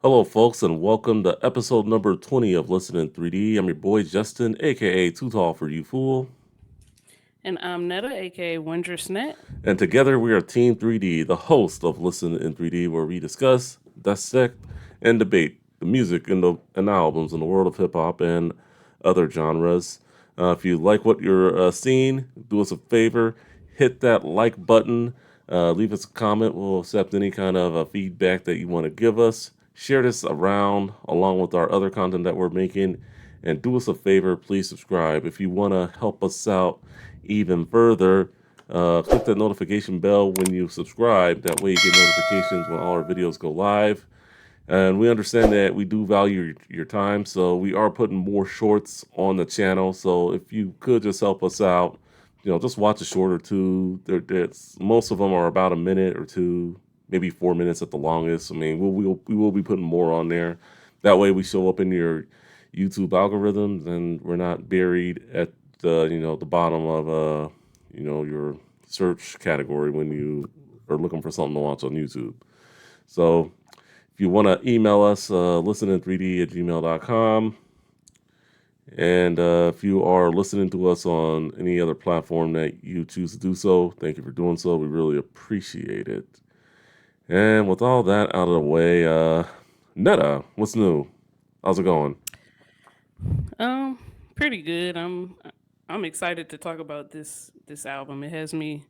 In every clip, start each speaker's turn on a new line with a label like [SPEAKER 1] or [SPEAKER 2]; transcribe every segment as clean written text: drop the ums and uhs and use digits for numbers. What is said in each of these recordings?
[SPEAKER 1] Hello, folks, and welcome to episode number 20 of Listen in 3D. I'm your boy Justin, aka Too Tall for You Fool,
[SPEAKER 2] And I'm Netta, aka Wondrous Net.
[SPEAKER 1] and together we are Team 3D, the host of Listen in 3D, where we discuss, dissect, and debate the music and albums in the world of hip hop and other genres. If you like what you're seeing, do us a favor, hit that like button, leave us a comment. We'll accept any kind of feedback that you want to give us. Share this around along with our other content that we're making. And do us a favor, please subscribe. If you want to help us out even further, click that notification bell when you subscribe. That way you get notifications when all our videos go live. And we understand that we do value your time, so we are putting more shorts on the channel. So if you could just help us out, just watch a short or two. Most of them are about a minute or two, maybe 4 minutes at the longest. I mean, we will be putting more on there. That way, we show up in your YouTube algorithms, and we're not buried at the bottom of your search category when you are looking for something to watch on YouTube. So if you want to email us, listening3d at gmail.com. And if you are listening to us on any other platform that you choose to do so, thank you for doing so. We really appreciate it. And with all that out of the way, Netta, what's new? How's it going?
[SPEAKER 2] Um, Pretty good. I'm excited to talk about this album. It has me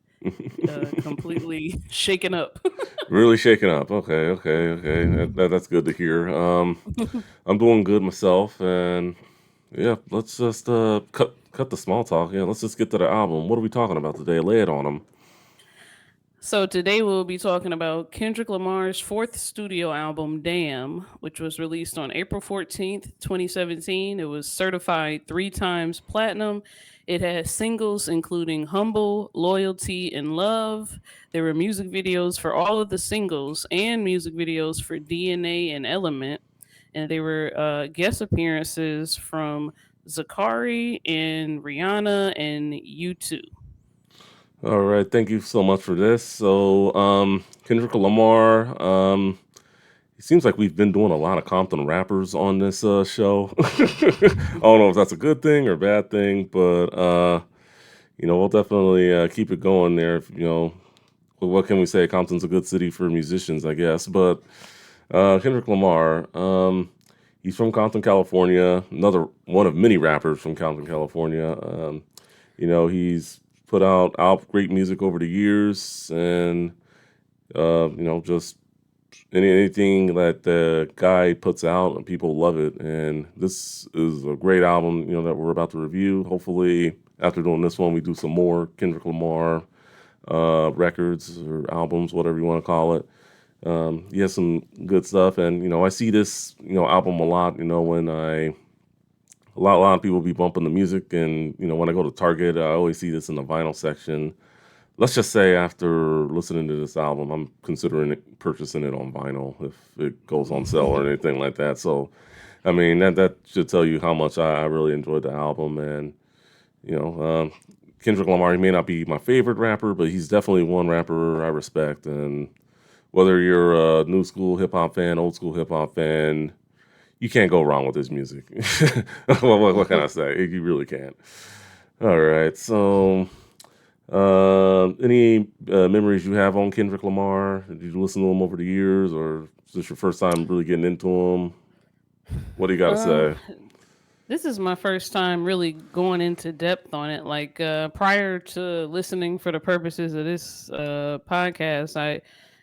[SPEAKER 2] completely shaken up.
[SPEAKER 1] Really shaking up. Okay, okay, okay. That's good to hear. I'm doing good myself, and yeah, let's just cut the small talk. Yeah, let's just get to the album. What are we talking about today? Lay it on them.
[SPEAKER 2] So today we'll be talking about Kendrick Lamar's fourth studio album, Damn, which was released on April 14th, 2017. It was certified 3 times platinum. It has singles including Humble, Loyalty, and Love. There were music videos for all of the singles and music videos for DNA and Element. And there were guest appearances from Zakari and Rihanna and U2.
[SPEAKER 1] All right, thank you so much for this. So, Kendrick Lamar. It seems like we've been doing a lot of Compton rappers on this show. I don't know if that's a good thing or bad thing, but we'll definitely keep it going there. What can we say? Compton's a good city for musicians, I guess. But Kendrick Lamar, he's from Compton, California. Another one of many rappers from Compton, California. He's put out great music over the years, and just anything that the guy puts out, and people love it. And this is a great album, that we're about to review. Hopefully, after doing this one, we do some more Kendrick Lamar records or albums, whatever you want to call it. He has some good stuff, and I see this album a lot. When a lot of people be bumping the music, and when I go to Target, I always see this in the vinyl section. Let's just say after listening to this album, I'm considering purchasing it on vinyl if it goes on sale or anything like that. So, I mean, that should tell you how much I really enjoyed the album. And you know, um, Kendrick Lamar, he may not be my favorite rapper, but he's definitely one rapper I respect. And whether you're a new school hip hop fan, old school hip hop fan, you can't go wrong with his music. What can I say? You really can't. All right, so. Any memories you have on Kendrick Lamar? Did you listen to him over the years, or is this your first time really getting into him? What do you got to
[SPEAKER 2] Um,
[SPEAKER 1] say?
[SPEAKER 2] this is my first time really going into depth on it. Like prior to listening for the purposes of this podcast, I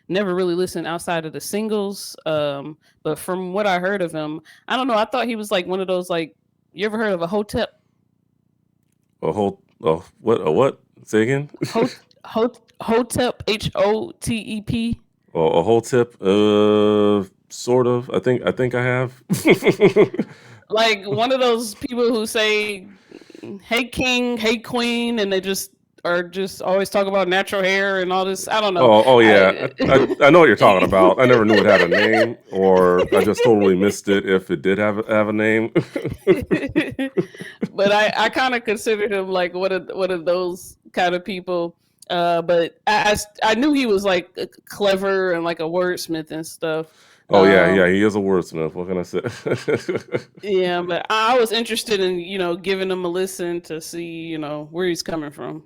[SPEAKER 2] never really listened outside of the singles. But from what I heard of him, I don't know. I thought he was like one of those like you ever heard of a hotep
[SPEAKER 1] A whole, what, a what? Say again?
[SPEAKER 2] hotep HOTEP.
[SPEAKER 1] A whole tip? Sort of. I think I have.
[SPEAKER 2] Like one of those people who say "Hey King, hey Queen," and they just are just always talk about natural hair and all this. I don't know.
[SPEAKER 1] Oh yeah.
[SPEAKER 2] I,
[SPEAKER 1] I know what you're talking about. I never knew it had a name, or I just totally missed it if it did have a name.
[SPEAKER 2] but I kind of considered him like one of those kind of people. But I knew he was like clever and like a wordsmith and stuff.
[SPEAKER 1] Oh yeah, yeah,
[SPEAKER 2] Um,
[SPEAKER 1] he is a wordsmith. What can I say?
[SPEAKER 2] yeah, but I was interested in giving him a listen to see where he's coming from.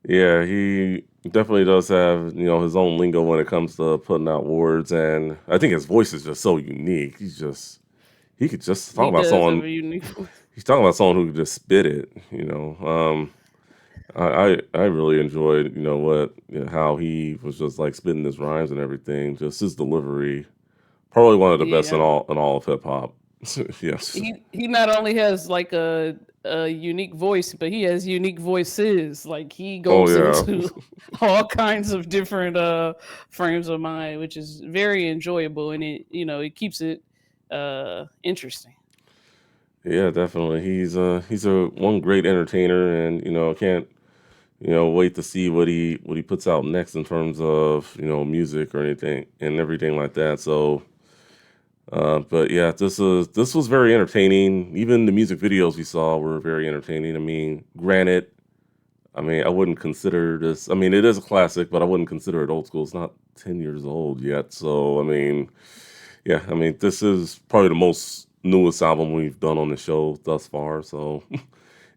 [SPEAKER 1] Yeah, he definitely does have, his own lingo when it comes to putting out words, and I think his voice is just so unique. He could just talk
[SPEAKER 2] He
[SPEAKER 1] about
[SPEAKER 2] does have
[SPEAKER 1] someone.
[SPEAKER 2] a unique voice.
[SPEAKER 1] He's talking about someone who could just spit it. I really enjoyed, how he was just like spitting his rhymes and everything. Just his delivery, probably one of the best in
[SPEAKER 2] Yeah,
[SPEAKER 1] all of hip hop. Yes.
[SPEAKER 2] he not only has like a unique voice, but he has unique voices. Like he
[SPEAKER 1] Oh
[SPEAKER 2] goes
[SPEAKER 1] yeah.
[SPEAKER 2] into all kinds of different frames of mind, which is very enjoyable, and it keeps it interesting.
[SPEAKER 1] Yeah, definitely. He's a one great entertainer, and I can't wait to see what he puts out next in terms of music or anything and everything like that. So, but yeah, this was very entertaining. Even the music videos we saw were very entertaining. I mean, granted, I mean I wouldn't consider this. I mean, it is a classic, but I wouldn't consider it old school. It's not 10 years old yet. So, I mean, yeah, I mean this is probably the most newest album we've done on the show thus far. So.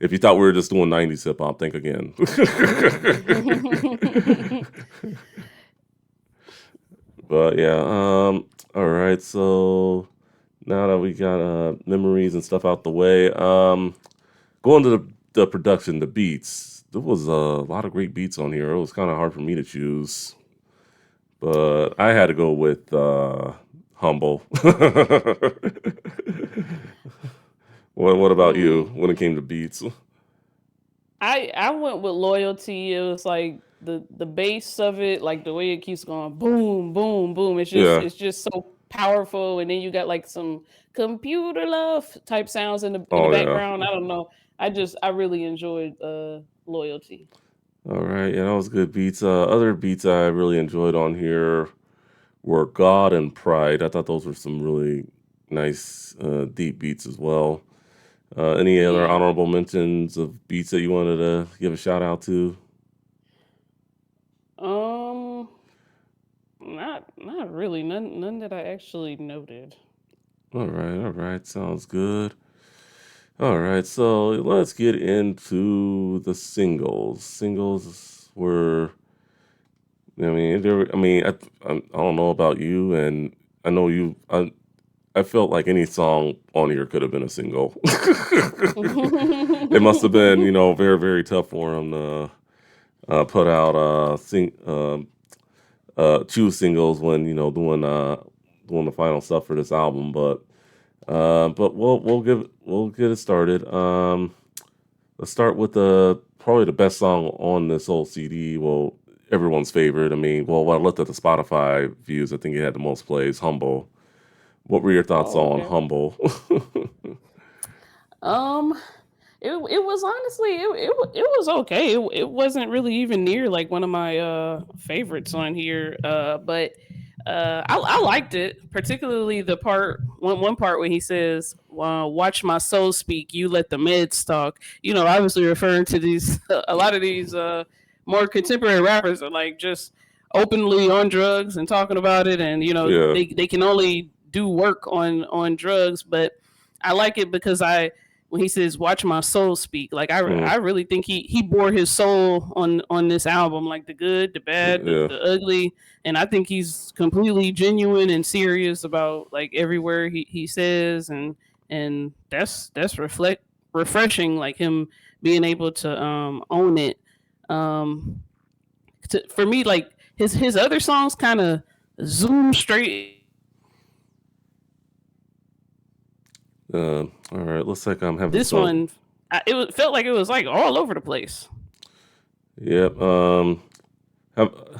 [SPEAKER 1] If you thought we were just doing 90s hip hop, think again. But yeah, all right. So now that we got memories and stuff out the way, going to the production, the beats. There was a lot of great beats on here. It was kind of hard for me to choose, but I had to go with Humble. What about you
[SPEAKER 2] Hmm.
[SPEAKER 1] when it came to beats?
[SPEAKER 2] I went with loyalty. It was like the base of it, like the way it keeps going, boom, boom, boom.
[SPEAKER 1] Yeah.
[SPEAKER 2] It's just so powerful, and then you got like some computer love type sounds in the
[SPEAKER 1] Oh yeah.
[SPEAKER 2] background. I don't know. I really enjoyed loyalty.
[SPEAKER 1] All right. Yeah, that was good beats. Other beats I really enjoyed on here were God and Pride. I thought those were some really nice, deep beats as well. Any other
[SPEAKER 2] Yeah.
[SPEAKER 1] honorable mentions of beats that you wanted to give a shout out to?
[SPEAKER 2] Um. Not really. None that I actually noted.
[SPEAKER 1] All right, sounds good. All right, so let's get into the singles. Singles were, I mean, I don't know about you, and I know you. I felt like any song on here could have been a single. It must have been, very, very tough for him to put out choose singles when doing the final stuff for this album. But we'll get it started. Let's start with the probably the best song on this whole CD. Well, everyone's favorite. I mean, well, when I looked at the Spotify views, I think it had the most plays. Humble. What were your thoughts
[SPEAKER 2] Oh,
[SPEAKER 1] on
[SPEAKER 2] okay.
[SPEAKER 1] Humble?
[SPEAKER 2] Um, it was honestly it was okay. It wasn't really even near like one of my favorites on here. But I liked it, particularly the one part when he says, "Watch my soul speak. You let the meds talk." Obviously referring to these a lot of these more contemporary rappers are like just openly on drugs and talking about it, and
[SPEAKER 1] Yeah.
[SPEAKER 2] they can only do work on drugs, but I like it because I when he says watch my soul speak, like
[SPEAKER 1] Mm,
[SPEAKER 2] I really think he bore his soul on this album, like the good, the bad,
[SPEAKER 1] yeah.
[SPEAKER 2] the ugly, and I think he's completely genuine and serious about like everywhere he says, and that's refreshing, like him being able to own it. For me, like his other songs kind of zoom straight.
[SPEAKER 1] All right. Looks like I'm having
[SPEAKER 2] This
[SPEAKER 1] some.
[SPEAKER 2] one, felt like it was like all over the place.
[SPEAKER 1] Yep. I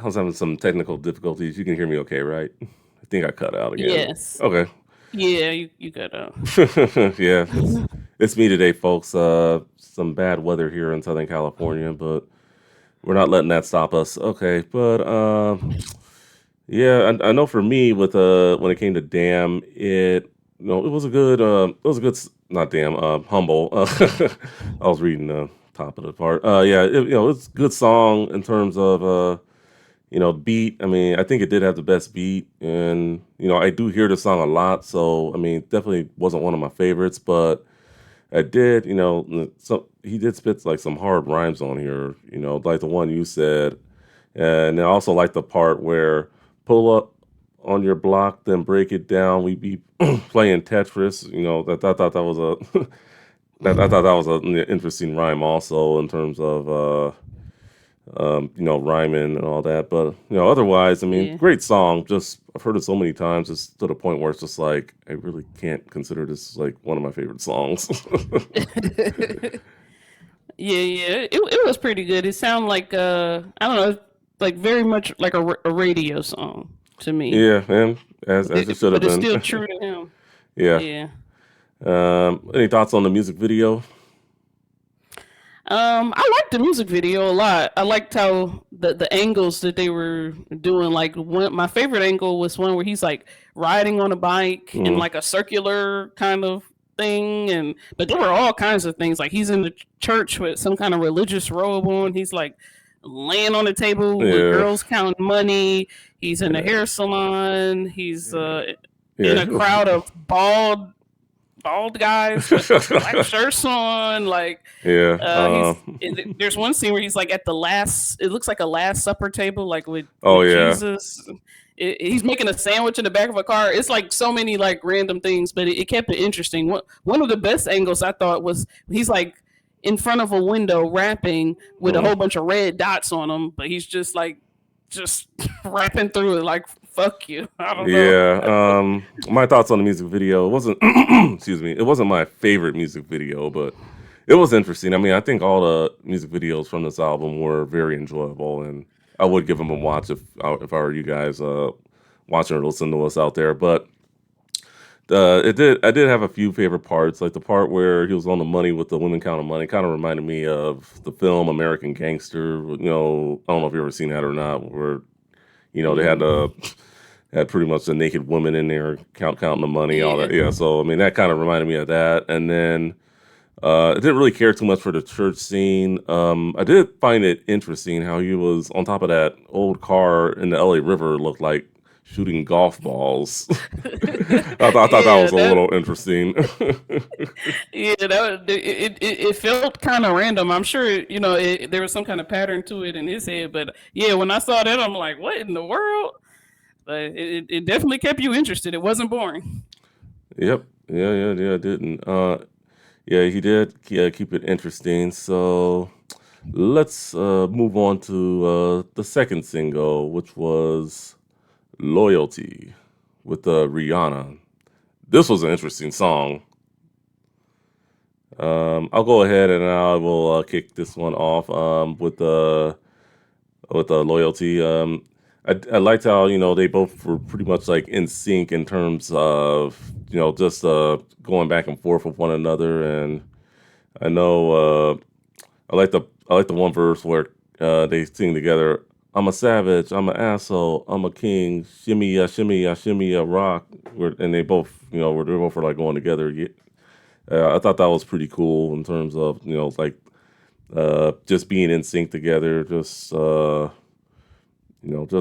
[SPEAKER 1] was having some technical difficulties. You can hear me okay, right? I think I cut out again.
[SPEAKER 2] Yes.
[SPEAKER 1] Okay.
[SPEAKER 2] Yeah, you got
[SPEAKER 1] Yeah, it's me today, folks. Some bad weather here in Southern California, but we're not letting that stop us. Okay, but yeah, I know for me with when it came to Damn, it was a good not Damn, Humble. I was reading the top of the part. Yeah, it's a good song in terms of beat. I mean, I think it did have the best beat, and I do hear the song a lot. So I mean, definitely wasn't one of my favorites, but I did, so he did spit like some hard rhymes on here, like the one you said, and I also like the part where pull up on your block, then break it down. We be playing Tetris. That I thought that was a that I thought that was an interesting rhyme also in terms of rhyming and all that. But otherwise, I mean,
[SPEAKER 2] Yeah.
[SPEAKER 1] great song. Just I've heard it so many times, it's to the point where it's just like I really can't consider this like one of my favorite songs.
[SPEAKER 2] Yeah. It was pretty good. It sounded like I don't know, like very much like a radio song to me.
[SPEAKER 1] Yeah, man, as it should have
[SPEAKER 2] But it's
[SPEAKER 1] been.
[SPEAKER 2] still true to him.
[SPEAKER 1] Yeah.
[SPEAKER 2] Yeah.
[SPEAKER 1] Any thoughts on the music video?
[SPEAKER 2] I liked the music video a lot. I liked how the angles that they were doing. Like one, my favorite angle was one where he's like riding on a bike in
[SPEAKER 1] Mm,
[SPEAKER 2] like a circular kind of thing, and but there were all kinds of things. Like he's in the church with some kind of religious robe on. He's like laying on the table with
[SPEAKER 1] yeah,
[SPEAKER 2] girls counting money. He's in a
[SPEAKER 1] yeah,
[SPEAKER 2] hair salon. He's in a
[SPEAKER 1] yeah.
[SPEAKER 2] crowd of bald guys with black shirts on. Like
[SPEAKER 1] Yeah.
[SPEAKER 2] there's one scene where he's like at the last. It looks like a Last Supper table, like
[SPEAKER 1] Oh
[SPEAKER 2] with
[SPEAKER 1] yeah.
[SPEAKER 2] Jesus. He's making a sandwich in the back of a car. It's like so many like random things, but it kept it interesting. One of the best angles I thought was he's like in front of a window rapping with a
[SPEAKER 1] Mm.
[SPEAKER 2] whole bunch of red dots on him, but he's just rapping through it like fuck you. I don't know.
[SPEAKER 1] Yeah. My thoughts on the music video. It wasn't excuse me. It wasn't my favorite music video, but it was interesting. I mean, I think all the music videos from this album were very enjoyable, and I would give them a watch if I were you guys watching or listening to us out there. But I did have a few favorite parts, like the part where he was on the money with the women counting money. Kind of reminded me of the film American Gangster. I don't know if you ever seen that or not. Where they had
[SPEAKER 2] Mm,
[SPEAKER 1] had pretty much the naked woman in there counting the money, all
[SPEAKER 2] yeah.
[SPEAKER 1] that. Yeah, so I mean that kind of reminded me of that. And then I didn't really care too much for the church scene. I did find it interesting how he was on top of that old car in the LA River, looked like shooting golf balls. I thought that
[SPEAKER 2] Yeah,
[SPEAKER 1] was a little interesting.
[SPEAKER 2] yeah, it felt kind of random. I'm sure there was some kind of pattern to it in his head, but yeah, when I saw that, I'm like, what in the world? But it definitely kept you interested. It wasn't boring.
[SPEAKER 1] Yep. Yeah. Didn't. Yeah, he did. Yeah, keep it interesting. So let's move on to the second single, which was "Loyalty" with Rihanna. This was an interesting song. I'll go ahead and I will kick this one off with the loyalty. I liked how they both were pretty much like in sync in terms of just going back and forth with one another, and I know I like the one verse where they sing together. I'm a savage. I'm an asshole. I'm a king. Shimmy ya, shimmy ya, rock. And they both, they both were like going together. I thought that was pretty cool in terms of like just being in sync together. Just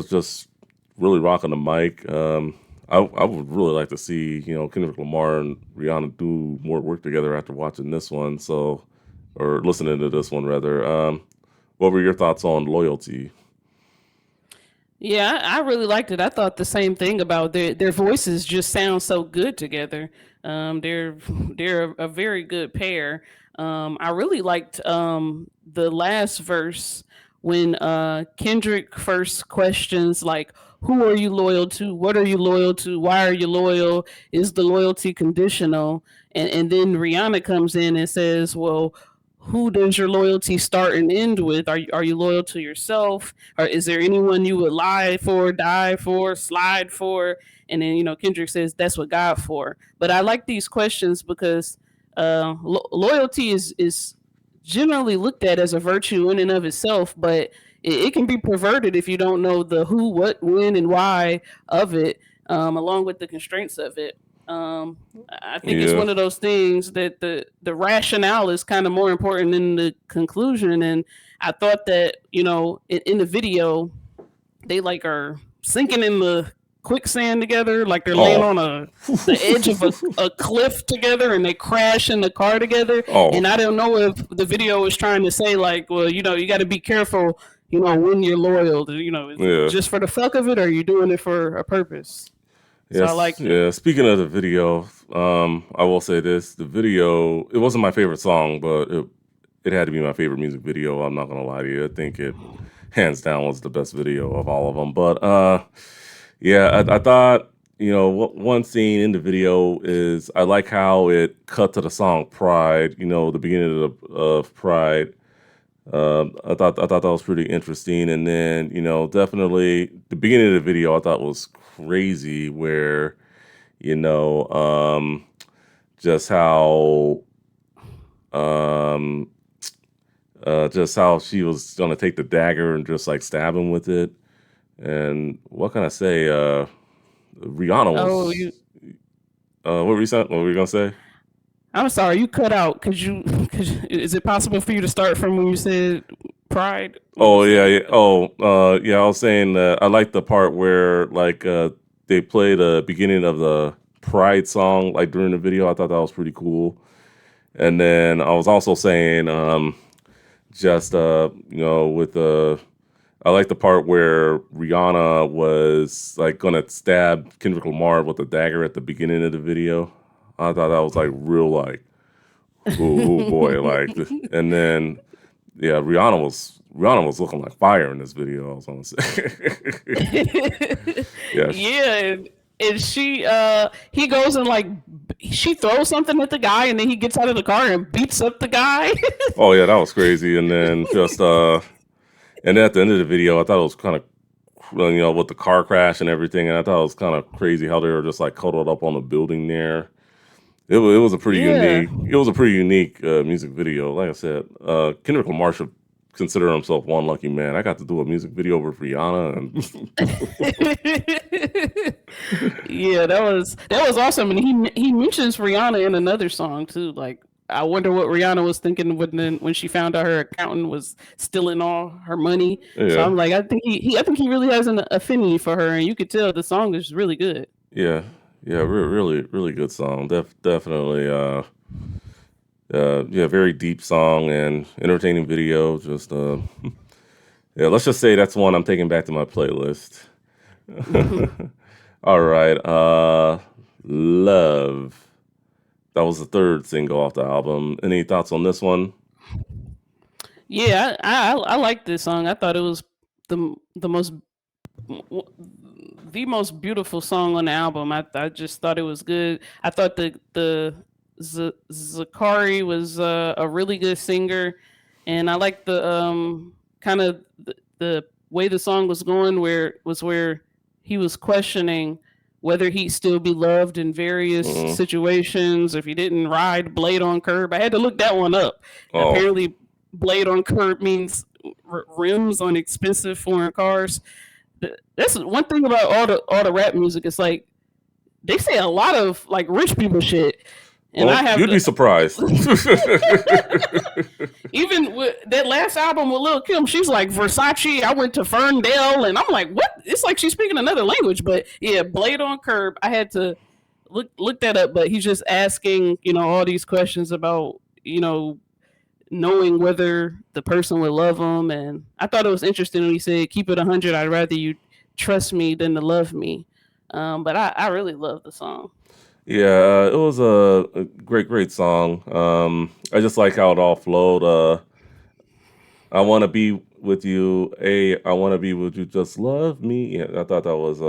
[SPEAKER 1] just really rocking the mic. I would really like to see Kendrick Lamar and Rihanna do more work together after watching this one. So, or listening to this one rather. What were your thoughts on loyalty?
[SPEAKER 2] Yeah, I really liked it. I thought the same thing about their voices just sound so good together. They're a very good pair. I really liked the last verse when Kendrick first questions like, "Who are you loyal to? What are you loyal to? Why are you loyal? Is the loyalty conditional?" And then Rihanna comes in and says, "Well, who does your loyalty start and end with? Are you loyal to yourself? Or is there anyone you would lie for, die for, slide for?" And then Kendrick says that's what God for. But I like these questions because loyalty is generally looked at as a virtue in and of itself, but it can be perverted if you don't know the who, what, when, and why of it, along with the constraints of it. Um, I think it's
[SPEAKER 1] Yeah.
[SPEAKER 2] one of those things that the rationale is kind of more important than the conclusion. And I thought that in the video they like are sinking in the quicksand together, like they're laying
[SPEAKER 1] Oh.
[SPEAKER 2] on the edge of a cliff together, and they crash in the car together.
[SPEAKER 1] Oh.
[SPEAKER 2] And I don't know if the video was trying to say like, well, you got to be careful, when you're loyal. Is it
[SPEAKER 1] Yeah.
[SPEAKER 2] just for the fuck of it, or are you doing it for a purpose? So I
[SPEAKER 1] Yes.
[SPEAKER 2] liked it.
[SPEAKER 1] Yeah. Speaking of the video, I will say this: the video. It wasn't my favorite song, but it had to be my favorite music video. I'm not gonna lie to you. I think it hands down was the best video of all of them. But yeah, I thought one scene in the video is I like how it cut to the song "Pride." The beginning of "Pride." I thought that was pretty interesting, and then definitely the beginning of the video I thought was crazy, where you know just how um just how she was gonna take the dagger and just like stab him with it. And what can I say? Rihanna
[SPEAKER 2] Oh,
[SPEAKER 1] was. What were you saying? What were you gonna say?
[SPEAKER 2] I'm sorry, you cut out. Is it possible for you to start from when you said pride? When you
[SPEAKER 1] Oh yeah,
[SPEAKER 2] said,
[SPEAKER 1] yeah. Oh yeah. I was saying I like the part where like they play the beginning of the Pride song like during the video. I thought that was pretty cool. And then I was also saying just with I like the part where Rihanna was like gonna stab Kendrick Lamar with a dagger at the beginning of the video. I thought that was like real like oh boy like and then yeah, Rihanna was looking like fire in this video. I was gonna say, yeah.
[SPEAKER 2] yeah, and he goes and like she throws something at the guy, and then he gets out of the car and beats up the guy.
[SPEAKER 1] Oh yeah, that was crazy. And then just and then at the end of the video, I thought it was kind of with the car crash and everything, and I thought it was kind of crazy how they were just like cuddled up on the building there. It was a pretty
[SPEAKER 2] Yeah.
[SPEAKER 1] unique. It was a pretty unique music video. Like I said, Kendrick Lamar should consider himself one lucky man. I got to do a music video with Rihanna,
[SPEAKER 2] Yeah, that was awesome, and he mentions Rihanna in another song too. Like, I wonder what Rihanna was thinking when she found out her accountant was stealing all her money. So
[SPEAKER 1] yeah,
[SPEAKER 2] I'm like, I think he really has an affinity for her, and you could tell the song is really good.
[SPEAKER 1] yeah, yeah. Really, really good song. Definitely. Yeah, very deep song and entertaining video. Just yeah, let's just say that's one I'm taking back to my playlist. All right, Love. That was the third single off the album. Any thoughts on this one?
[SPEAKER 2] Yeah, I like this song. I thought it was the most the most beautiful song on the album. I just thought it was good. I thought the Zakari was a really good singer, and I like the kind of the way the song was going, where he was questioning whether he'd still be loved in various
[SPEAKER 1] Mm.
[SPEAKER 2] situations if he didn't ride blade on curb. I had to look that one up.
[SPEAKER 1] Oh,
[SPEAKER 2] Apparently, blade on curb means rims on expensive foreign cars. That's one thing about all the rap music. It's like they say a lot of like rich people shit, and
[SPEAKER 1] well,
[SPEAKER 2] I have
[SPEAKER 1] you'd be
[SPEAKER 2] to
[SPEAKER 1] surprised.
[SPEAKER 2] even with that last album with Lil Kim, she's like Versace. I went to Ferndale, and I'm like, what? It's like she's speaking another language. But yeah, Blade on Curb. I had to look that up. But he's just asking, all these questions about, knowing whether the person would love him. And I thought it was interesting when he said, "Keep it 100. I'd rather you trust me than to love me." But I really love the song.
[SPEAKER 1] Yeah, it was a great, great song. I just like how it all flowed. I want to be with you. I want to be with you. Just love me. Yeah, I thought that was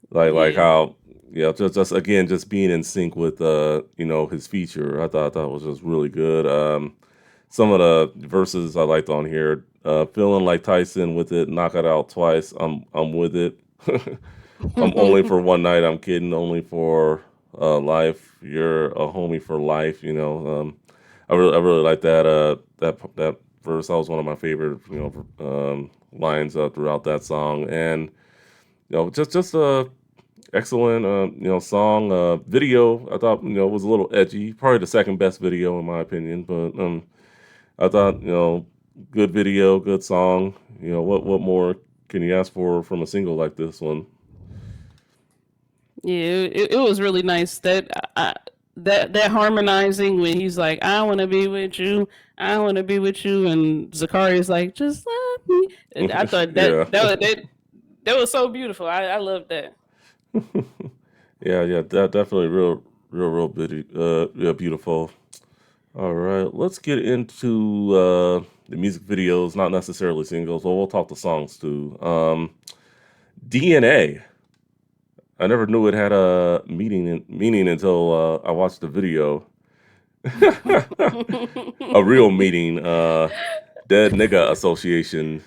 [SPEAKER 1] like
[SPEAKER 2] Yeah.
[SPEAKER 1] how yeah, just again just being in sync with his feature. I thought that was just really good. Some of the verses I liked on here. Feeling like Tyson with it, knock it out twice. I'm with it. I'm only for one night. I'm kidding. Only for life. You're a homie for life. I really like that verse. That was one of my favorite lines throughout that song. And just excellent, song. Video, I thought, was a little edgy. Probably the second best video in my opinion. But I thought, good video, good song. What more can you ask for from a single like this one?
[SPEAKER 2] Yeah, it was really nice that harmonizing when he's like, "I want to be with you, I want to be with you," and Zakaria's like, "Just love me." I thought
[SPEAKER 1] Yeah.
[SPEAKER 2] that was so beautiful. I love that.
[SPEAKER 1] Yeah, that definitely real yeah, beautiful. All right, let's get into the music videos, not necessarily singles. Well, we'll talk the songs too. DNA. I never knew it had a meaning until I watched the video. A real meaning. Dead Nigga Association.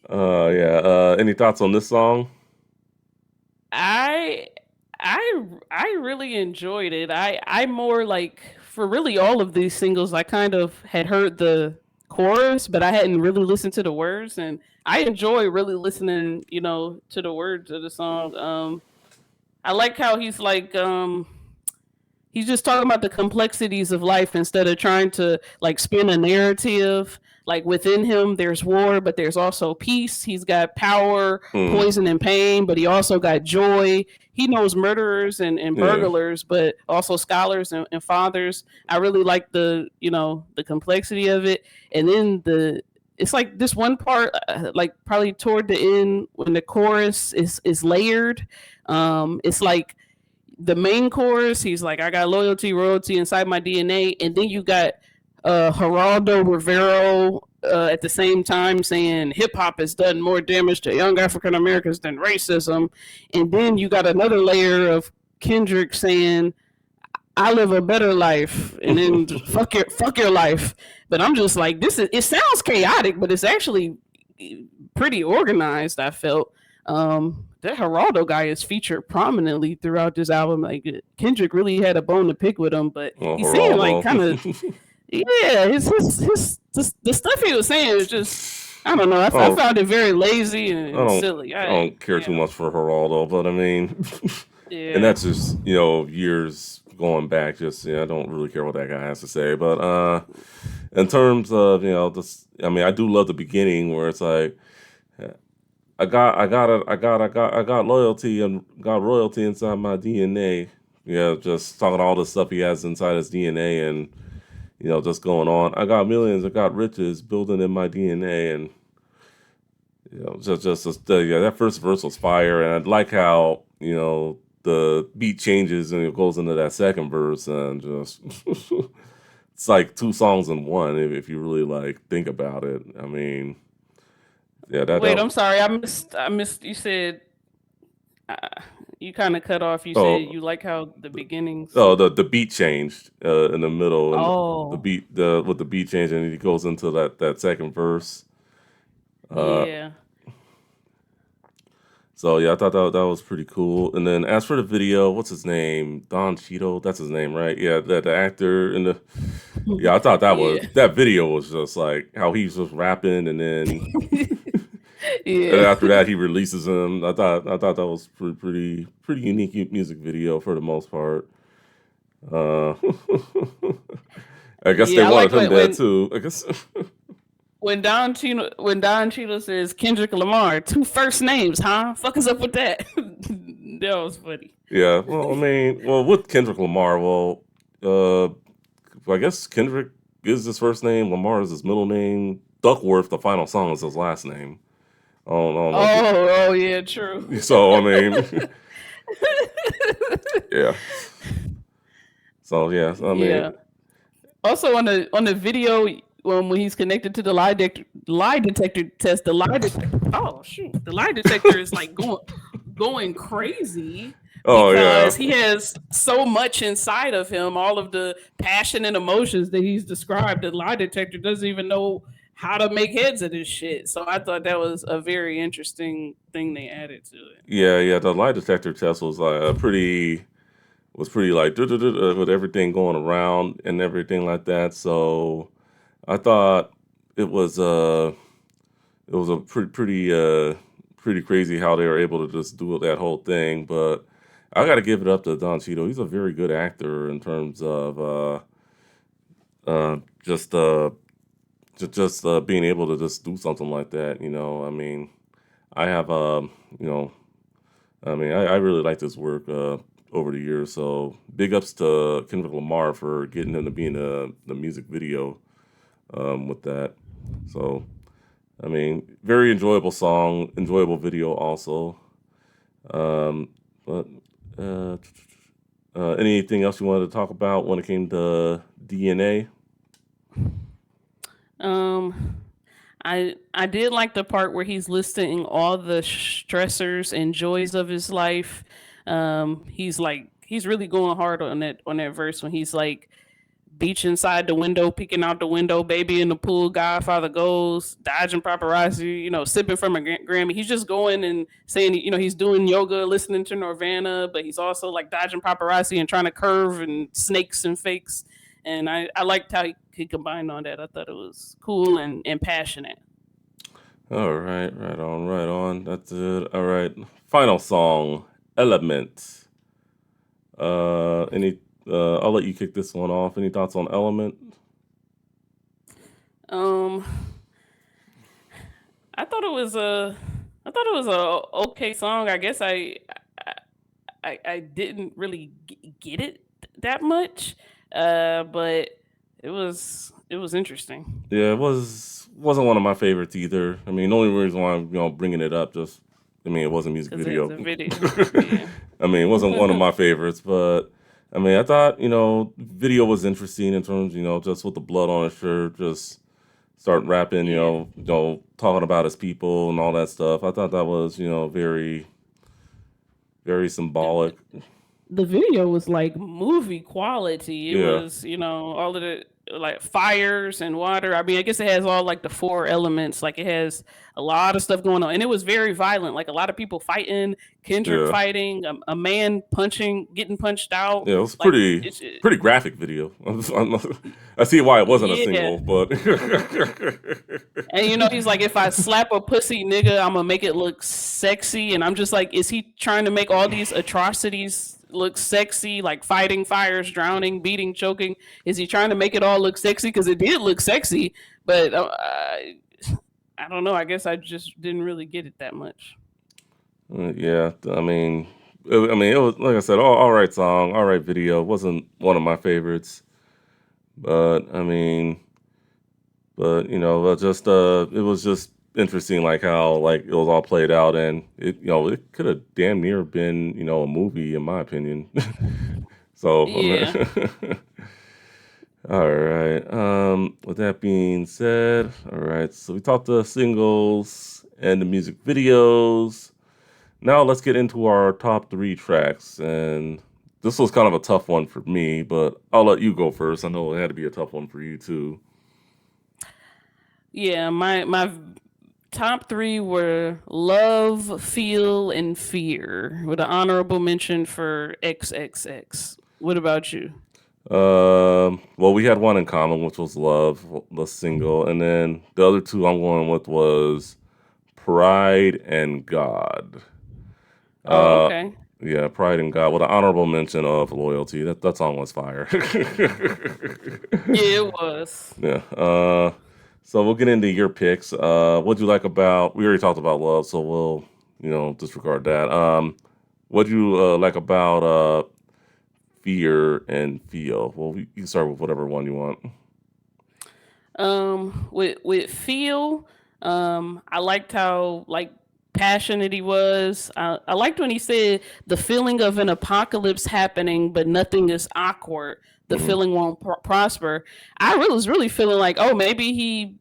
[SPEAKER 1] Yeah. Any thoughts on this song?
[SPEAKER 2] I I really enjoyed it. I more like for really all of these singles I kind of had heard the chorus, but I hadn't really listened to the words, and I enjoy really listening, to the words of the song. I like how he's just talking about the complexities of life instead of trying to like spin a narrative. Like within him there's war, but there's also peace. He's got power,
[SPEAKER 1] Hmm.
[SPEAKER 2] poison, and pain, but he also got joy. He knows murderers and
[SPEAKER 1] Yeah.
[SPEAKER 2] burglars, but also scholars and fathers. I really like the complexity of it. And then it's like this one part, like probably toward the end when the chorus is layered. It's like the main chorus, he's like, I got loyalty, royalty inside my DNA. And then you got Geraldo Rivero at the same time saying hip hop has done more damage to young African Americans than racism. And then you got another layer of Kendrick saying, I live a better life, and then fuck your life. But I'm just like, it sounds chaotic, but it's actually pretty organized. I felt that Geraldo guy is featured prominently throughout this album. Like Kendrick really had a bone to pick with him, but
[SPEAKER 1] Oh,
[SPEAKER 2] he seemed like
[SPEAKER 1] Geraldo.
[SPEAKER 2] kind of yeah. The stuff he was saying was just I don't know. I
[SPEAKER 1] oh,
[SPEAKER 2] found it very lazy
[SPEAKER 1] I
[SPEAKER 2] and
[SPEAKER 1] don't
[SPEAKER 2] silly.
[SPEAKER 1] I don't care too much for Geraldo, but I mean, and
[SPEAKER 2] Yeah.
[SPEAKER 1] that's just years going back. Just I don't really care what that guy has to say. But in terms of this, I mean, I do love the beginning where it's like I got loyalty and got royalty inside my DNA. Yeah, just talking all the stuff he has inside his DNA and just going on. I got millions, I got riches building in my DNA, and yeah, that first verse was fire, and I like how the beat changes and it goes into that second verse, and just it's like two songs in one if you really like think about it. I mean, yeah,
[SPEAKER 2] Wait, I'm sorry. I missed. You said uh, you kind of cut off. You said
[SPEAKER 1] oh
[SPEAKER 2] you like how the beginnings.
[SPEAKER 1] oh the beat changed in the middle, and the
[SPEAKER 2] Oh,
[SPEAKER 1] beat with the beat change, and he goes into that second verse. Uh,
[SPEAKER 2] yeah.
[SPEAKER 1] So yeah, I thought that was pretty cool. And then as for the video, what's his name? Don Cheadle, that's his name, right? Yeah, the actor in the yeah, I thought
[SPEAKER 2] Yeah.
[SPEAKER 1] that video was just like how he's just rapping, and then and
[SPEAKER 2] Yeah.
[SPEAKER 1] after that he releases him. I thought that was pretty unique music video for the most part. Uh, I guess they
[SPEAKER 2] Yeah, I
[SPEAKER 1] wanted
[SPEAKER 2] like
[SPEAKER 1] him dead too. I guess.
[SPEAKER 2] When Don Cheadle says Kendrick Lamar, two first names, huh? Fuck us up with that. That was funny.
[SPEAKER 1] Yeah. Well, I mean, with Kendrick Lamar, uh, I guess Kendrick is his first name. Lamar is his middle name. Duckworth, the final song, is his last name. I don't know if
[SPEAKER 2] Oh, yeah, true.
[SPEAKER 1] so. I mean, yeah. So yeah. I
[SPEAKER 2] Yeah.
[SPEAKER 1] mean,
[SPEAKER 2] Also on the video when he's connected to the lie detector test, the lie detector is like going crazy
[SPEAKER 1] oh yeah,
[SPEAKER 2] because he has so much inside of him, all of the passion and emotions that he's described. The lie detector doesn't even know how to make heads of this shit. So I thought that was a very interesting thing they added to it.
[SPEAKER 1] yeah. The lie detector test was pretty like with everything going around and everything like that. So I thought it was it was a pretty crazy how they were able to just do that whole thing. But I got to give it up to Don Cheadle. He's a very good actor in terms of uh, just uh, just being able to just do something like that. I mean, I have you know, I really like this work over the years. So big ups to Kendrick Lamar for getting him to be in the music video with that. So I mean, very enjoyable song, enjoyable video also. Um, but uh, anything else you wanted to talk about when it came to DNA?
[SPEAKER 2] Um, I did like the part where he's listing all the stressors and joys of his life. He's really going hard on that verse when he's like beach inside the window, peeking out the window, baby in the pool, Godfather goes, dodging paparazzi, sipping from a Grammy. He's just going and saying, he's doing yoga, listening to Nirvana, but he's also like dodging paparazzi and trying to curve and snakes and fakes. And I liked how he combined on that. I thought it was cool and passionate.
[SPEAKER 1] All right, right on, right on. That's it. All right, final song, Element. Any? I'll let you kick this one off. Any thoughts on Element?
[SPEAKER 2] Um, I thought it was a okay song. I guess I didn't really get it that much, but it was interesting
[SPEAKER 1] Yeah, it wasn't one of my favorites either. I mean, the only reason why I'm bringing it up just, I mean, it was a music
[SPEAKER 2] because it has
[SPEAKER 1] video.
[SPEAKER 2] a video. Yeah.
[SPEAKER 1] I mean, it wasn't one of my favorites, but I mean, I thought video was interesting in terms, just with the blood on his shirt, just start rapping,
[SPEAKER 2] Yeah.
[SPEAKER 1] talking about his people and all that stuff. I thought that was, very, very
[SPEAKER 2] The,
[SPEAKER 1] symbolic.
[SPEAKER 2] the video was like movie quality. It
[SPEAKER 1] Yeah,
[SPEAKER 2] was, all of the like fires and water. I mean, I guess it has all like the four elements. Like it has a lot of stuff going on, and it was very violent. Like a lot of people fighting, Kendrick
[SPEAKER 1] yeah.
[SPEAKER 2] fighting, a man punching, getting punched out.
[SPEAKER 1] Yeah, it was
[SPEAKER 2] Like
[SPEAKER 1] pretty graphic video. I see why it wasn't a
[SPEAKER 2] yeah.
[SPEAKER 1] single, but
[SPEAKER 2] And he's like, if I slap a pussy nigga, I'm gonna make it look sexy. And I'm just like, is he trying to make all these atrocities look sexy, like fighting fires, drowning, beating, choking? Is he trying to make it all look sexy? Because it did look sexy, but I don't know. I guess I just didn't really get it that much.
[SPEAKER 1] yeah, it was like I said, all right song, all right video. Wasn't one of my favorites, but just it was just interesting, like how like it was all played out, and it could have damn near been a movie in my opinion. So
[SPEAKER 2] Yeah.
[SPEAKER 1] all right. With that being said, all right. So we talked the singles and the music videos. Now let's get into our top three tracks. And this was kind of a tough one for me, but I'll let you go first. I know it had to be a tough one for you too.
[SPEAKER 2] Yeah. My top three were love, feel, and fear, with an honorable mention for XXX. What about you?
[SPEAKER 1] Well, we had one in common, which was Love, the single, and then the other two I'm going with was Pride and God.
[SPEAKER 2] Oh,
[SPEAKER 1] Uh,
[SPEAKER 2] okay.
[SPEAKER 1] yeah, Pride and God with an honorable mention of Loyalty. That song was fire.
[SPEAKER 2] Yeah, it was.
[SPEAKER 1] Yeah. So we'll get into your picks. What'd you like about? We already talked about Love, so we'll disregard that. What'd you like about Fear and Feel? Well, you can start with whatever one you want.
[SPEAKER 2] With feel, I liked how like passionate he was. I liked when he said the feeling of an apocalypse happening, but nothing is awkward. The
[SPEAKER 1] Hmm.
[SPEAKER 2] feeling won't prosper. I was really feeling like, oh, maybe he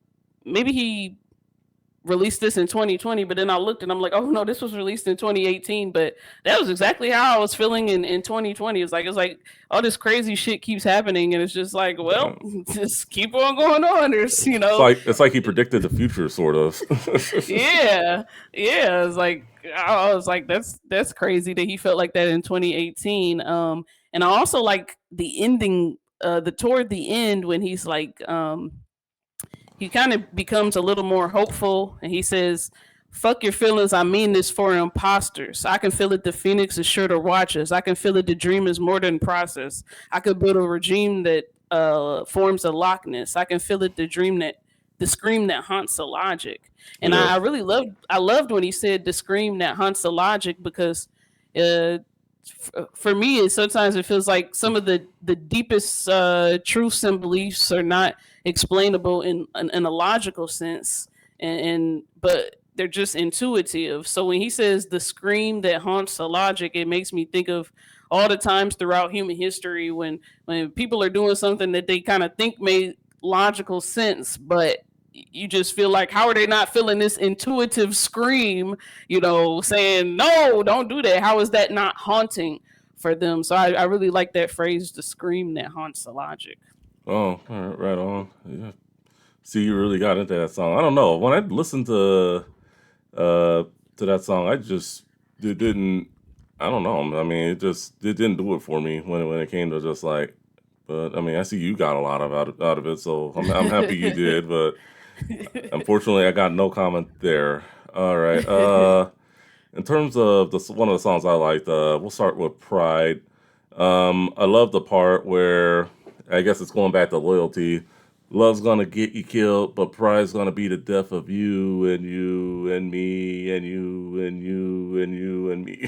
[SPEAKER 2] released this in 2020, but then I looked and I'm like, oh no, this was released in 2018. But that was exactly how I was feeling in 2020. It's like all this crazy shit keeps happening, and it's just like,
[SPEAKER 1] Yeah.
[SPEAKER 2] well, just keep on going on. There's,
[SPEAKER 1] It's like he predicted the future, sort of.
[SPEAKER 2] yeah, yeah. It's like I was like, that's crazy that he felt like that in 2018. And I also like the ending, the toward the end when he's like, he kind of becomes a little more hopeful, and he says Fuck your feelings. I mean this for imposters. I can feel it. The phoenix is sure to watch us. I can feel it. The dream is more than process. I could build a regime that forms a Loch Ness. I can feel it. The scream that haunts the logic. And
[SPEAKER 1] Yeah.
[SPEAKER 2] I really loved when he said the scream that haunts the logic because uh, for me, sometimes it feels like some of the deepest truths and beliefs are not explainable in a logical sense, and but they're just intuitive. So when he says the scream that haunts the logic, it makes me think of all the times throughout human history when people are doing something that they kind of think made logical sense, but you just feel like, how are they not feeling this intuitive scream, saying, no, don't do that? How is that not haunting for them? So I really like that phrase, the scream that haunts the logic.
[SPEAKER 1] Oh, all right, right on. Yeah. See, you really got into that song. I don't know. When I listened uh to that song, I just it didn't. I don't know. I mean, it didn't do it for me when it came to just like. But I mean, I see you got a lot of out of it, so I'm happy you did. But unfortunately, I got no comment there. All right. In terms of one of the songs I liked, we'll start with Pride. I love the part where I guess it's going back to loyalty. Love's gonna get you killed, but pride's gonna be the death of you and you and me and you and you and you and me.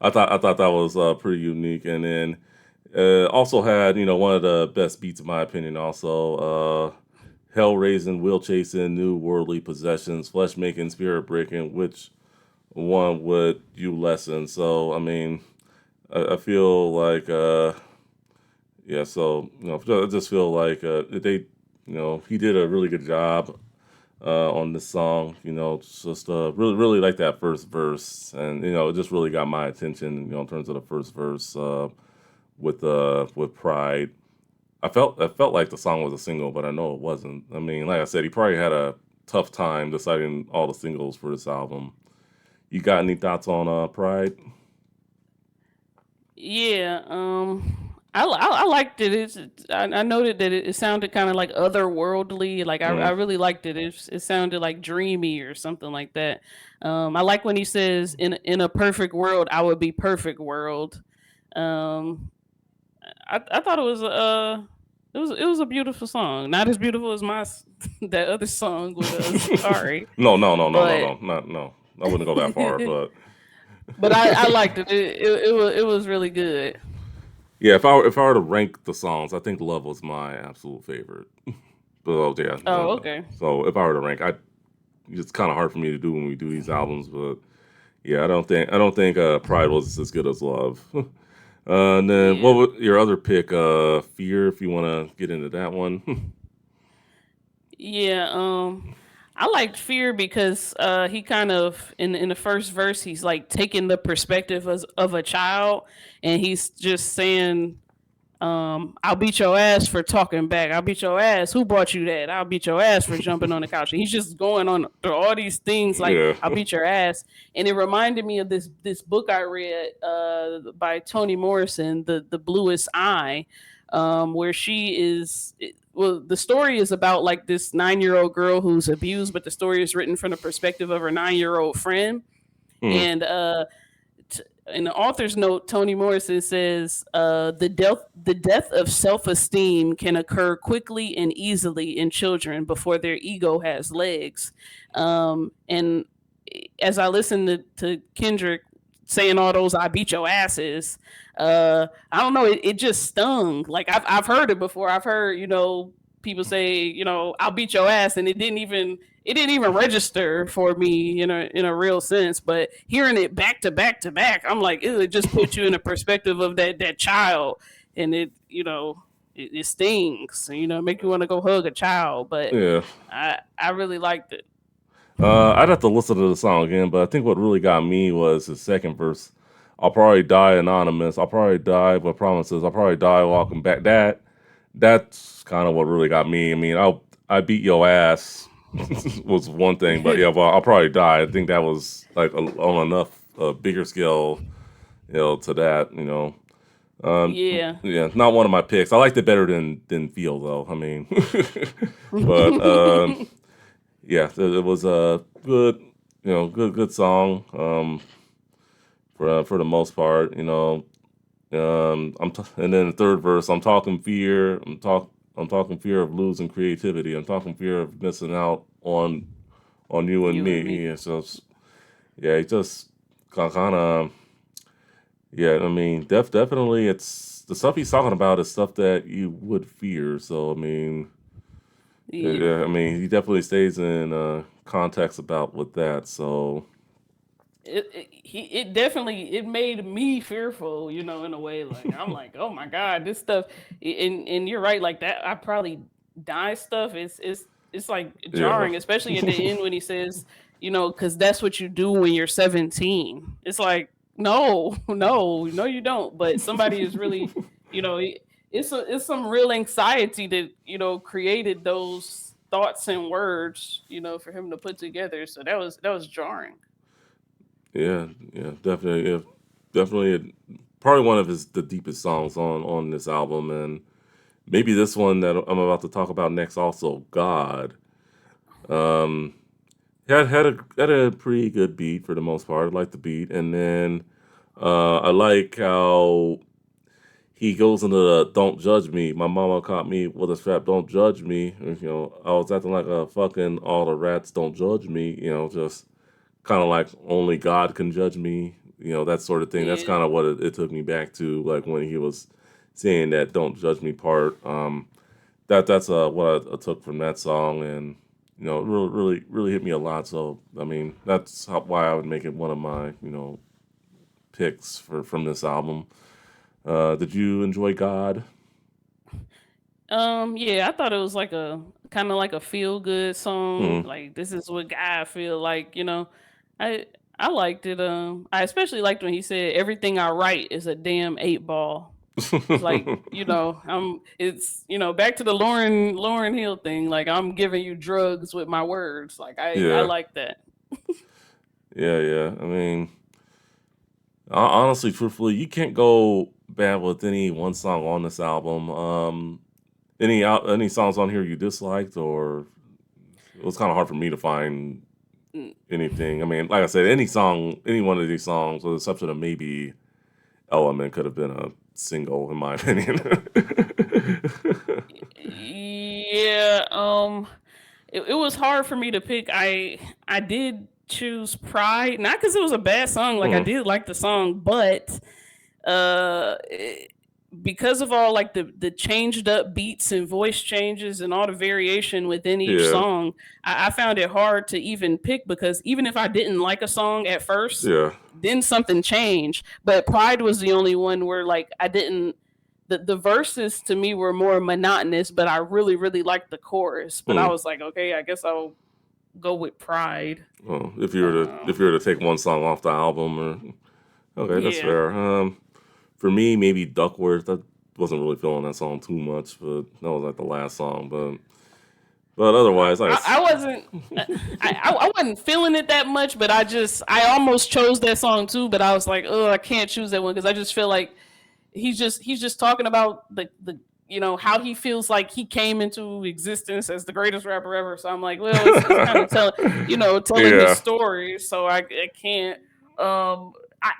[SPEAKER 1] I thought that was pretty unique, and then also had one of the best beats in my opinion. Also, hell raising, will chasing, new worldly possessions, flesh making, spirit breaking. Which one would you lessen? So I mean, I feel like yeah. So I just feel like they he did a really good job on this song. It's just really like that first verse, and it just really got my attention. In terms of the first verse with Pride. I felt like the song was a single, but I know it wasn't. I mean, like I said, he probably had a tough time deciding all the singles for this album. You got any thoughts on Pride?
[SPEAKER 2] Yeah, I liked it. I noted that it sounded kind of like otherworldly. Like I
[SPEAKER 1] Mm,
[SPEAKER 2] really liked it. It sounded like dreamy or something like that. I like when he says, in a perfect world, I would be perfect world." Um, I thought it was a beautiful song. Not as beautiful as that other song with Zakari,
[SPEAKER 1] no, no, no, no, no,
[SPEAKER 2] but
[SPEAKER 1] no, not no. I wouldn't go that far, but
[SPEAKER 2] I liked it. It was really good.
[SPEAKER 1] yeah, if I were to rank the songs, I think Love was my absolute favorite. But yeah,
[SPEAKER 2] Oh, okay.
[SPEAKER 1] so if I were to rank, it's kind of hard for me to do when we do these albums, but yeah, I don't think Pride was as good as Love. And then what
[SPEAKER 2] Yeah.
[SPEAKER 1] was your other pick? Fear, if you want to get into that one.
[SPEAKER 2] Yeah, I liked Fear because he kind of in the first verse he's like taking the perspective of a child, and he's just saying, I'll beat your ass for talking back. I'll beat your ass. Who brought you that? I'll beat your ass for jumping on the couch. And he's just going on through all these things like,
[SPEAKER 1] Yeah.
[SPEAKER 2] I'll beat your ass. And it reminded me of this book I read by Toni Morrison, the Bluest Eye, where she is. Well, the story is about like this 9-year-old girl who's abused, but the story is written from the perspective of her 9-year-old friend.
[SPEAKER 1] Hmm.
[SPEAKER 2] And in the author's note, Toni Morrison says, the death of self-esteem can occur quickly and easily in children before their ego has legs. And as I listened to Kendrick saying all those "I beat your asses," I don't know, it just stung. Like I've heard it before. I've heard people say "I'll beat your ass," and it didn't even register for me in a real sense. But hearing it back to back to back, I'm like, ew, it just puts you in a perspective of that child, and it stings. Make you want to go hug a child. But
[SPEAKER 1] Yeah.
[SPEAKER 2] I really liked it.
[SPEAKER 1] I'd have to listen to the song again, but I think what really got me was his second verse. I'll probably die anonymous. I'll probably die with promises. I'll probably die walking back. That's kind of what really got me. I mean, I beat your ass was one thing, but yeah, well, I'll probably die. I think that was like on enough bigger scale, to that.
[SPEAKER 2] Yeah.
[SPEAKER 1] Yeah, not one of my picks. I liked it better than Feel though. I mean, but yeah, it was good. good song. For the most part, and then the third verse, I'm talking fear. I'm talking fear of losing creativity. I'm talking fear of missing out on you and
[SPEAKER 2] You and
[SPEAKER 1] me.
[SPEAKER 2] me.
[SPEAKER 1] Yeah, so yeah, it just kind of yeah. I mean, definitely, it's the stuff he's talking about is stuff that you would fear. So I mean,
[SPEAKER 2] Yeah.
[SPEAKER 1] yeah, I mean, he definitely stays in context about with that. So
[SPEAKER 2] It definitely it made me fearful, in a way. Like I'm like, oh my god, this stuff. And you're right, like that. I probably die stuff. It's like
[SPEAKER 1] yeah,
[SPEAKER 2] jarring, especially at the end when he says, because that's what you do when you're 17. It's like, no, no, you don't. But somebody is really, you know, it, it's some real anxiety that created those thoughts and words, for him to put together. So that was jarring.
[SPEAKER 1] yeah, definitely, yeah, definitely. Probably one of the deepest songs on this album, and maybe this one that I'm about to talk about next, also God. Um, had a pretty good beat for the most part. I like the beat, and then I like how he goes into the "Don't judge me." My mama caught me with a strap. Don't judge me. I was acting like a fucking all the rats. Don't judge me. Just kind of like only God can judge me. That sort of thing. That's
[SPEAKER 2] Yeah.
[SPEAKER 1] kind of what it took me back to, like when he was saying that "Don't judge me" part. That's what I took from that song, and it really hit me a lot. So I mean, why I would make it one of my picks from this album. Did you enjoy God?
[SPEAKER 2] Yeah, I thought it was like a kind of like a feel good song.
[SPEAKER 1] Mm.
[SPEAKER 2] Like this is what God feel like, I I liked it. I especially liked when he said everything I write is a damn 8 ball. It's like, it's back to the Lauren Hill thing. Like I'm giving you drugs with my words. Like I
[SPEAKER 1] Yeah,
[SPEAKER 2] like that.
[SPEAKER 1] yeah. I mean, honestly, truthfully, you can't go bad with any one song on this album. Any songs on here you disliked, or it was kind of hard for me to find
[SPEAKER 2] Mm,
[SPEAKER 1] anything. I mean, like I said, any one of these songs, with the exception of maybe Element, could have been a single, in my opinion.
[SPEAKER 2] Yeah, it was hard for me to pick. I did choose Pride, not because it was a bad song. Like I
[SPEAKER 1] Mm,
[SPEAKER 2] did like the song, but uh, it- because of all like the changed up beats and voice changes and all the variation within each
[SPEAKER 1] yeah,
[SPEAKER 2] song, I found it hard to even pick because even if I didn't like a song at first,
[SPEAKER 1] yeah.
[SPEAKER 2] then something changed. But Pride was the only one where like I didn't. The verses to me were more monotonous, but I really really liked the chorus. But I
[SPEAKER 1] Mm.
[SPEAKER 2] was like, okay, I guess I'll go with Pride.
[SPEAKER 1] Well, if
[SPEAKER 2] Um,
[SPEAKER 1] you were to take one song off the album, okay, that's
[SPEAKER 2] yeah.
[SPEAKER 1] fair. For me, maybe Duckworth. I wasn't really feeling that song too much, but that was like the last song. But otherwise,
[SPEAKER 2] I wasn't I wasn't feeling it that much, but I almost chose that song too, but I was like, oh, I can't choose that one because I just feel like he's just talking about the how he feels like he came into existence as the greatest rapper ever. So I'm like, well, it's kind of telling his
[SPEAKER 1] yeah.
[SPEAKER 2] story. So I can't.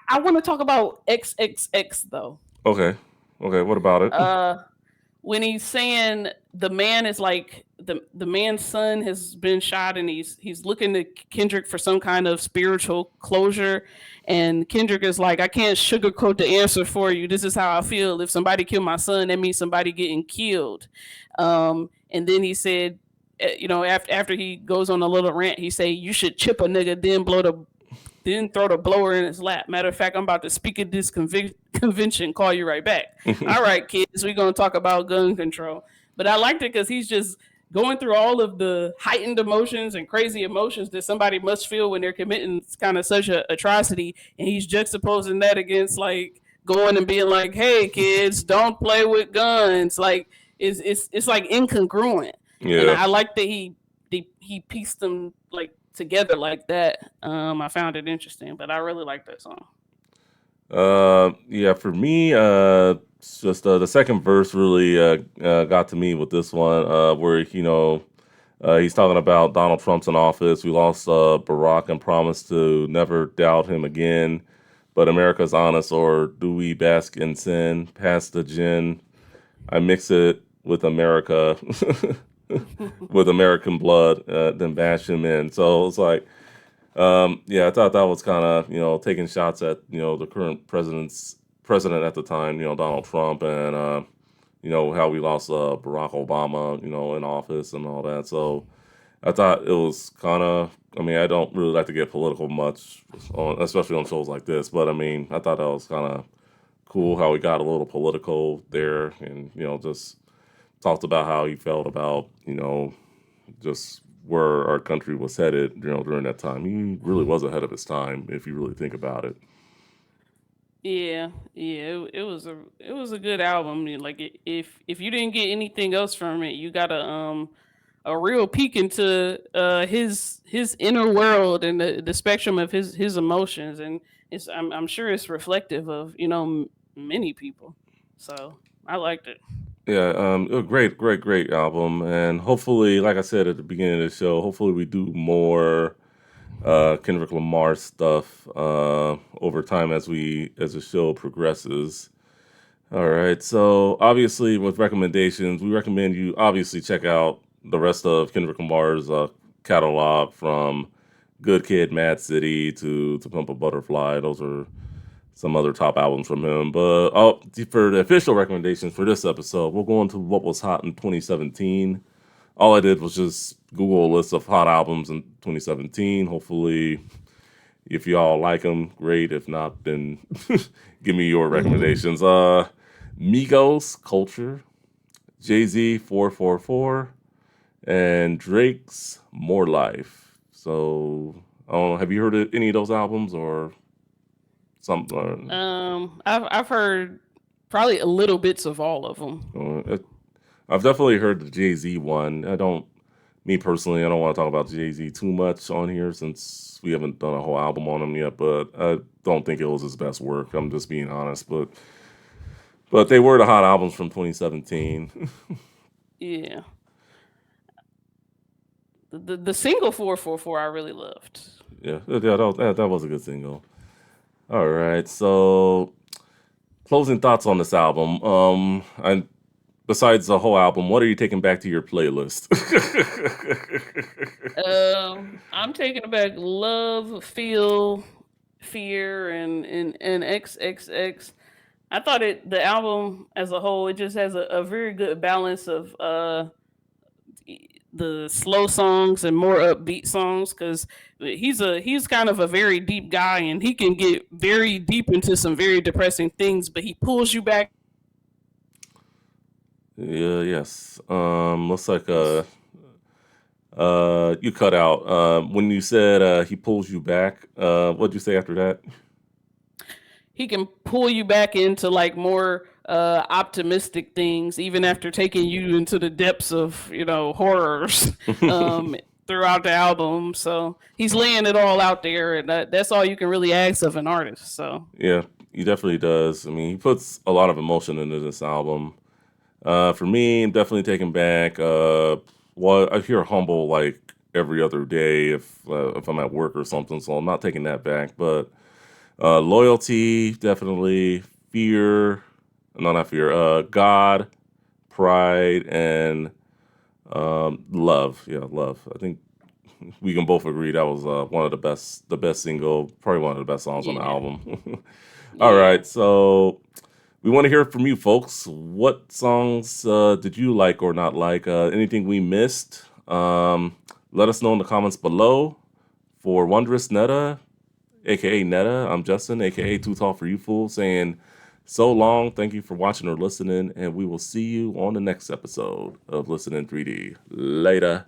[SPEAKER 2] I want to talk about XXX though.
[SPEAKER 1] Okay. Okay. What about it?
[SPEAKER 2] Uh, when he's saying the man is like the man's son has been shot and he's looking to Kendrick for some kind of spiritual closure, and Kendrick is like, I can't sugarcoat the answer for you. This is how I feel. If somebody killed my son, that means somebody getting killed. And then he said, after he goes on a little rant, he say you should chip a nigga, then throw the blower in his lap. Matter of fact, I'm about to speak at this convention. Call you right back. All right, kids, we're gonna talk about gun control. But I liked it because he's just going through all of the heightened emotions and crazy emotions that somebody must feel when they're committing kind of such a atrocity, and he's juxtaposing that against like going and being like, "Hey, kids, don't play with guns." Like it's like incongruent, and
[SPEAKER 1] yeah.
[SPEAKER 2] I like that he pieced them like together like that. I found it interesting, but I really like that song.
[SPEAKER 1] Yeah. For me, it's just the second verse really got to me with this one, where He's talking about Donald Trump's in office. We lost Barack and promised to never doubt him again. But America's honest, or do we bask in sin? Pass the gin. I mix it with America, with American blood, then bash him in. So it's like, yeah, I thought that was kind of taking shots at the current president at the time, Donald Trump, and how we lost Barack Obama, in office and all that. So I thought it was kind of. I mean, I don't really like to get political much, especially on shows like this. But I mean, I thought that was kind of cool how we got a little political there, and just talked about how he felt about just where our country was headed, during that time. He really was ahead of his time, if you really think about it.
[SPEAKER 2] Yeah, yeah, it was a good album. Like if you didn't get anything else from it, you got a real peek into his inner world and the spectrum of his emotions, and I'm sure it's reflective of many people. So I liked it.
[SPEAKER 1] Yeah, a great album, and hopefully, like I said at the beginning of the show, hopefully we do more Kendrick Lamar stuff over time as the show progresses. All right, so obviously with recommendations, we recommend you obviously check out the rest of Kendrick Lamar's catalog from Good Kid, Mad City to Pimp a Butterfly. Those are some other top albums from him. But for the official recommendations for this episode, we'll go into what was hot in 2017. All I did was just Google a list of hot albums in 2017. Hopefully, if y'all like them, great. If not, then give me your recommendations. Migos, Culture, Jay Z, 444, and Drake's More Life. So, I don't know, have you heard of any of those albums or something?
[SPEAKER 2] I've heard probably a little bits of all of them.
[SPEAKER 1] I've definitely heard the Jay Z one. Me personally, I don't want to talk about Jay Z too much on here since we haven't done a whole album on him yet. But I don't think it was his best work. I'm just being honest. But they were the hot albums from 2017.
[SPEAKER 2] Yeah, the single 444 I really loved.
[SPEAKER 1] That was a good single. All right, so closing thoughts on this album. And besides the whole album, what are you taking back to your playlist?
[SPEAKER 2] I'm taking it back love, feel, fear, and XXX. I thought the album as a whole, it just has a very good balance of the slow songs and more upbeat songs, because he's kind of a very deep guy, and he can get very deep into some very depressing things, but he pulls you back.
[SPEAKER 1] Yeah, yes. Looks like you cut out when you said he pulls you back. What'd you say after that?
[SPEAKER 2] He can pull you back into like more optimistic things, even after taking you into the depths of horrors um, throughout the album. So he's laying it all out there, and that's all you can really ask of an artist. So
[SPEAKER 1] Yeah, he definitely does. I mean, he puts a lot of emotion into this album. For me, I'm definitely taken back. Well, I hear humble like every other day if I'm at work or something, so I'm not taking that back. But loyalty, definitely. Fear, no, not fear. God, pride, and love. Yeah, love. I think we can both agree that was one of the best single, probably one of the best songs on the
[SPEAKER 2] yeah,
[SPEAKER 1] album. All
[SPEAKER 2] yeah.
[SPEAKER 1] right, so we want to hear from you folks. What songs did you like or not like? Anything we missed? Let us know in the comments below. For Wondrous Netta, aka Netta, I'm Justin, aka Too Tall for You Fool, saying so long. Thank you for watching or listening, and we will see you on the next episode of Listen in 3D. Later.